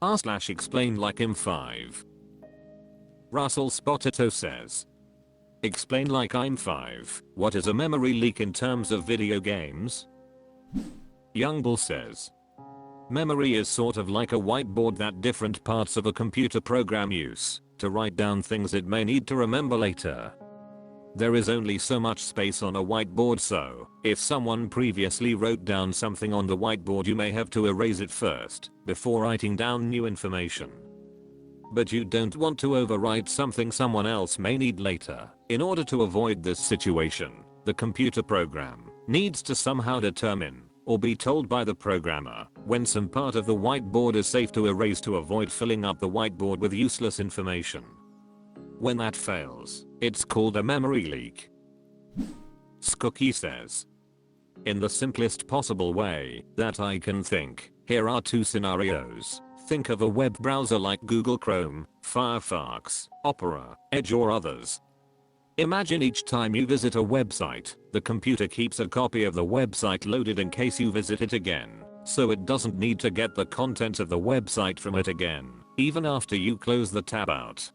r/explainlikeimfive. Russell Spotito says, explain like I'm 5, what is a memory leak in terms of video games? Young Bull says, memory is sort of like a whiteboard that different parts of a computer program use to write down things it may need to remember later. There is only so much space on a whiteboard, so if someone previously wrote down something on the whiteboard, you may have to erase it first before writing down new information. But you don't want to overwrite something someone else may need later. In order to avoid this situation, the computer program needs to somehow determine or be told by the programmer when some part of the whiteboard is safe to erase to avoid filling up the whiteboard with useless information. When that fails, it's called a memory leak. Skookie says, in the simplest possible way that I can think, here are 2 scenarios. Think of a web browser like Google Chrome, Firefox, Opera, Edge or others. Imagine each time you visit a website, the computer keeps a copy of the website loaded in case you visit it again, so it doesn't need to get the contents of the website from it again, even after you close the tab out.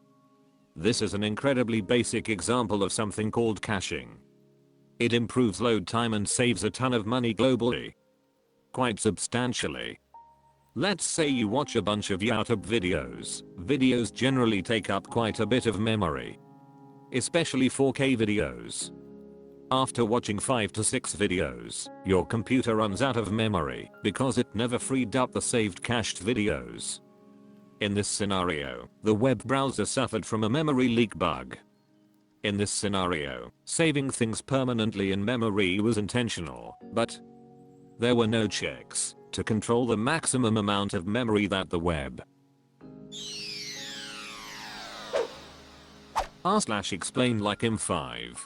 This is an incredibly basic example of something called caching. It improves load time and saves a ton of money globally. Quite substantially. Let's say you watch a bunch of YouTube videos. Videos generally take up quite a bit of memory. Especially 4K videos. After watching 5 to 6 videos, your computer runs out of memory because it never freed up the saved cached videos. In this scenario, the web browser suffered from a memory leak bug. In this scenario, saving things permanently in memory was intentional, but there were no checks to control the maximum amount of memory that the web r/explainlikeimfive.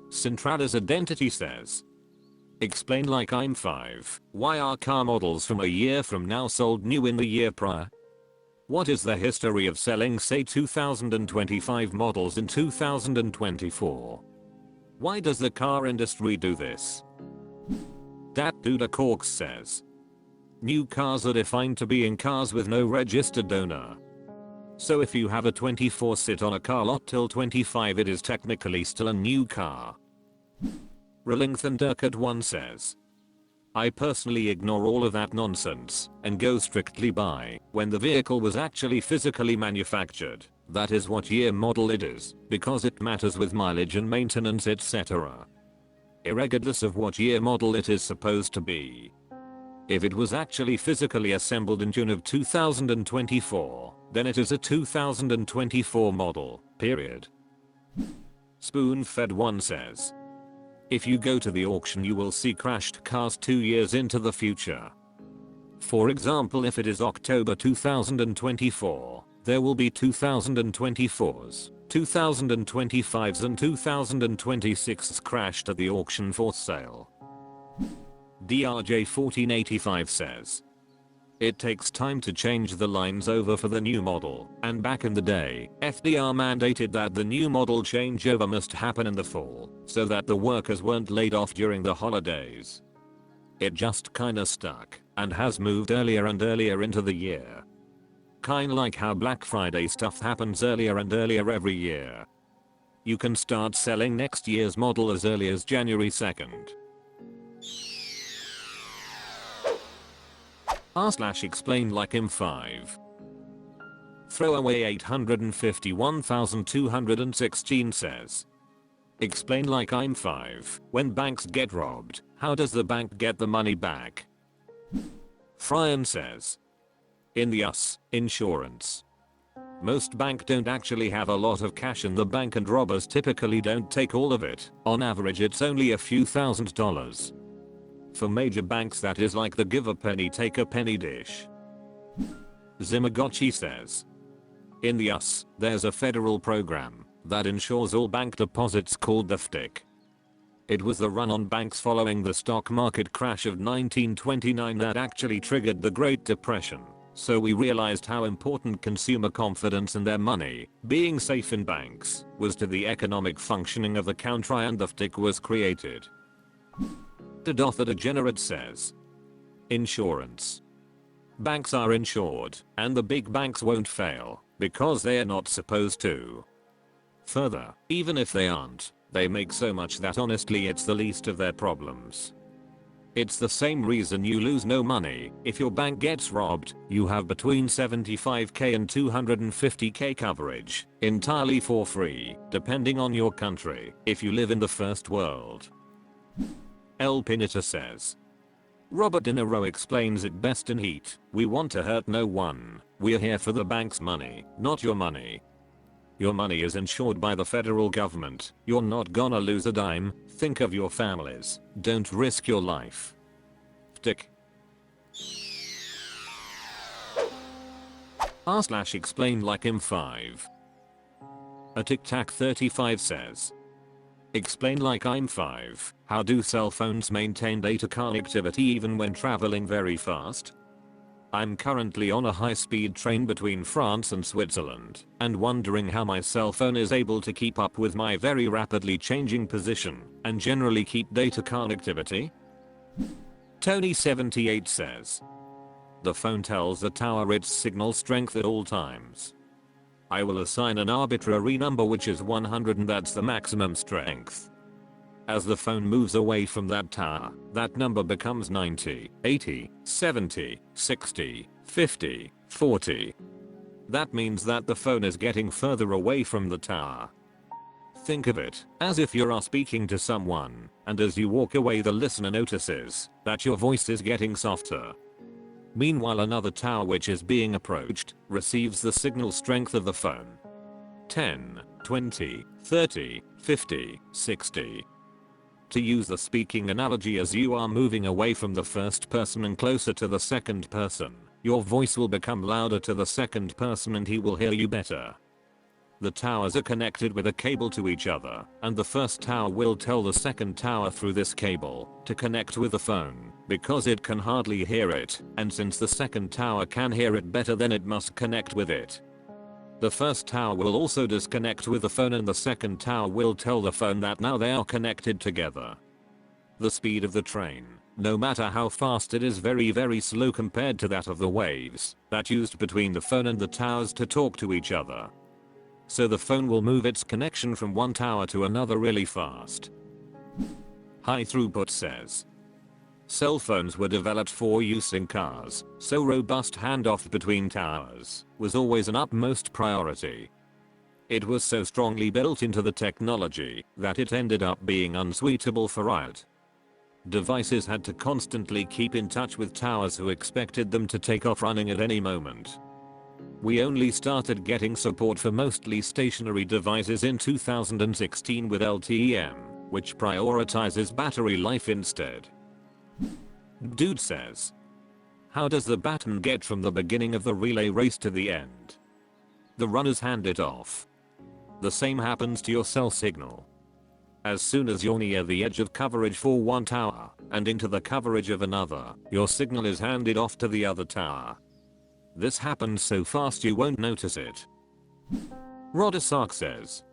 Centrada's Identity says, explain like I'm 5, why are car models from a year from now sold new in the year prior? What is the history of selling say 2025 models in 2024? Why does the car industry do this? Dat Duda Corks says, new cars are defined to be in cars with no registered owner. So if you have a 24 sit on a car lot till 25, it is technically still a new car. Relingthan Durkert 1 says, I personally ignore all of that nonsense and go strictly by when the vehicle was actually physically manufactured, that is what year model it is, because it matters with mileage and maintenance etc. Irregardless of what year model it is supposed to be. If it was actually physically assembled in June of 2024, then it is a 2024 model, period. Spoon-fed 1 says, if you go to the auction you will see crashed cars 2 years into the future. For example, if it is October 2024, there will be 2024s, 2025s and 2026s crashed at the auction for sale. DRJ1485 says, it takes time to change the lines over for the new model, and back in the day, FDR mandated that the new model changeover must happen in the fall, so that the workers weren't laid off during the holidays. It just kinda stuck, and has moved earlier and earlier into the year. Kinda like how Black Friday stuff happens earlier and earlier every year. You can start selling next year's model as early as January 2nd. r/explainlikeimfive. Throwaway 851,216 says, explain like I'm 5, when banks get robbed, how does the bank get the money back? Fryan says, in the US, insurance. Most banks don't actually have a lot of cash in the bank and robbers typically don't take all of it, on average it's only a few $1,000s. For major banks that is like the give a penny take a penny dish. Zimagotchi says, in the US, there's a federal program that insures all bank deposits called the FDIC. It was the run on banks following the stock market crash of 1929 that actually triggered the Great Depression, so we realized how important consumer confidence in their money, being safe in banks, was to the economic functioning of the country, and the FDIC was created. Dotha Degenerate says, insurance. Banks are insured, and the big banks won't fail, because they're not supposed to. Further, even if they aren't, they make so much that honestly it's the least of their problems. It's the same reason you lose no money. If your bank gets robbed, you have between 75k and 250k coverage, entirely for free, depending on your country, if you live in the first world. El Pinita says, Robert De Niro explains it best in Heat. We want to hurt no one. We're here for the bank's money, not your money. Your money is insured by the federal government. You're not gonna lose a dime. Think of your families. Don't risk your life. Dick. r/explainlikeimfive. A tic-tac35 says, Explain like I'm 5. How do cell phones maintain data connectivity even when traveling very fast? I'm currently on a high-speed train between France and Switzerland, and wondering how my cell phone is able to keep up with my very rapidly changing position, and generally keep data connectivity? Tony78 says, the phone tells the tower its signal strength at all times. I will assign an arbitrary number which is 100 and that's the maximum strength. As the phone moves away from that tower, that number becomes 90, 80, 70, 60, 50, 40. That means that the phone is getting further away from the tower. Think of it as if you are speaking to someone, and as you walk away the listener notices that your voice is getting softer. Meanwhile another tower which is being approached receives the signal strength of the phone. 10, 20, 30, 50, 60. To use the speaking analogy, as you are moving away from the first person and closer to the second person, your voice will become louder to the second person and he will hear you better. The towers are connected with a cable to each other, and the first tower will tell the second tower through this cable to connect with the phone, because it can hardly hear it, and since the second tower can hear it better then it must connect with it. The first tower will also disconnect with the phone and the second tower will tell the phone that now they are connected together. The speed of the train, no matter how fast it is, very slow compared to that of the waves that used between the phone and the towers to talk to each other. So the phone will move its connection from one tower to another really fast. High Throughput says, cell phones were developed for use in cars, so robust handoff between towers was always an utmost priority. It was so strongly built into the technology that it ended up being unsuitable for riot. Devices had to constantly keep in touch with towers who expected them to take off running at any moment. We only started getting support for mostly stationary devices in 2016 with LTE-M, which prioritizes battery life instead. Dude says, how does the baton get from the beginning of the relay race to the end? The runners hand it off. The same happens to your cell signal. As soon as you're near the edge of coverage for one tower and into the coverage of another, your signal is handed off to the other tower. This happens so fast you won't notice it. Rodisark says,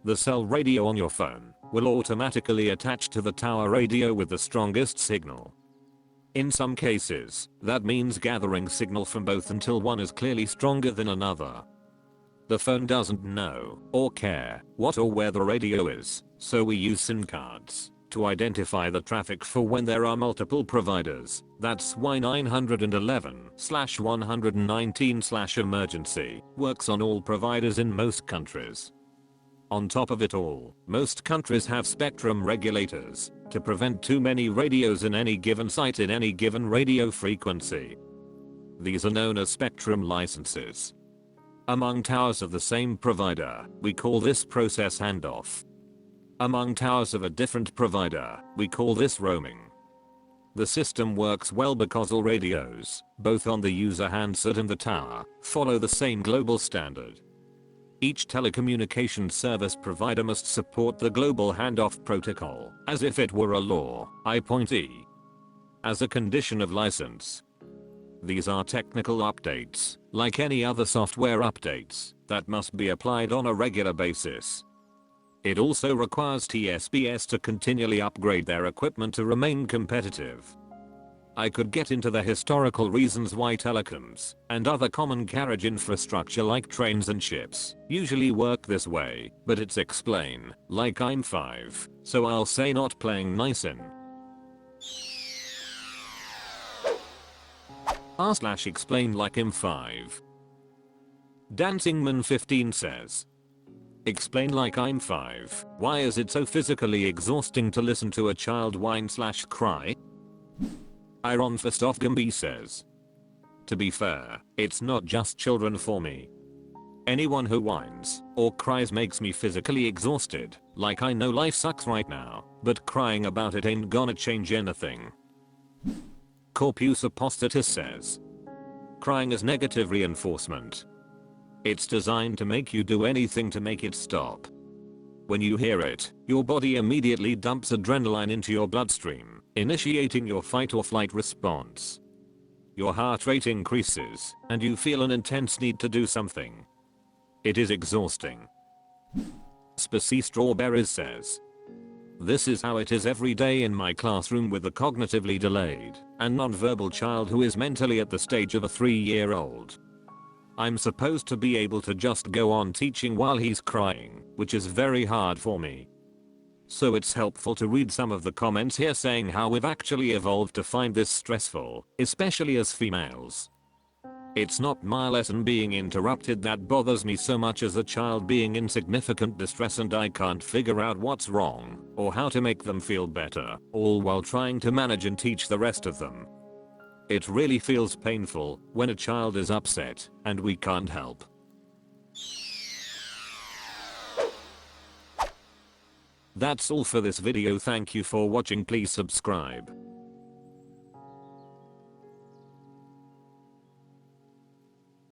the cell radio on your phone will automatically attach to the tower radio with the strongest signal. In some cases, that means gathering signal from both until one is clearly stronger than another. The phone doesn't know or care what or where the radio is, so we use SIM cards to identify the traffic for when there are multiple providers. That's why 911/119/emergency works on all providers in most countries. On top of it all, most countries have spectrum regulators to prevent too many radios in any given site in any given radio frequency. These are known as spectrum licenses. Among towers of the same provider, we call this process handoff. Among towers of a different provider, we call this roaming. The system works well because all radios, both on the user handset and the tower, follow the same global standard. Each telecommunications service provider must support the global handoff protocol as if it were a law, i.e. as a condition of license. These are technical updates, like any other software updates, that must be applied on a regular basis. It also requires TSPs to continually upgrade their equipment to remain competitive. I could get into the historical reasons why telecoms and other common carriage infrastructure like trains and ships usually work this way, but it's explain like I'm 5, so I'll say not playing nice in r/explain like I'm 5. Dancingman15 says, explain like I'm 5. Why is it so physically exhausting to listen to a child whine/cry? Iron Firstoff Gumby says, to be fair, it's not just children for me. Anyone who whines or cries makes me physically exhausted. Like I know life sucks right now, but crying about it ain't gonna change anything. Corpus Apostatus says, crying is negative reinforcement. It's designed to make you do anything to make it stop. When you hear it, your body immediately dumps adrenaline into your bloodstream, initiating your fight or flight response. Your heart rate increases, and you feel an intense need to do something. It is exhausting. Spicy Strawberries says, this is how it is every day in my classroom with a cognitively delayed and nonverbal child who is mentally at the stage of a 3-year-old. I'm supposed to be able to just go on teaching while he's crying, which is very hard for me. So it's helpful to read some of the comments here saying how we've actually evolved to find this stressful, especially as females. It's not my lesson being interrupted that bothers me so much as a child being in significant distress and I can't figure out what's wrong or how to make them feel better, all while trying to manage and teach the rest of them. It really feels painful when a child is upset and we can't help. That's all for this video. Thank you for watching. Please subscribe.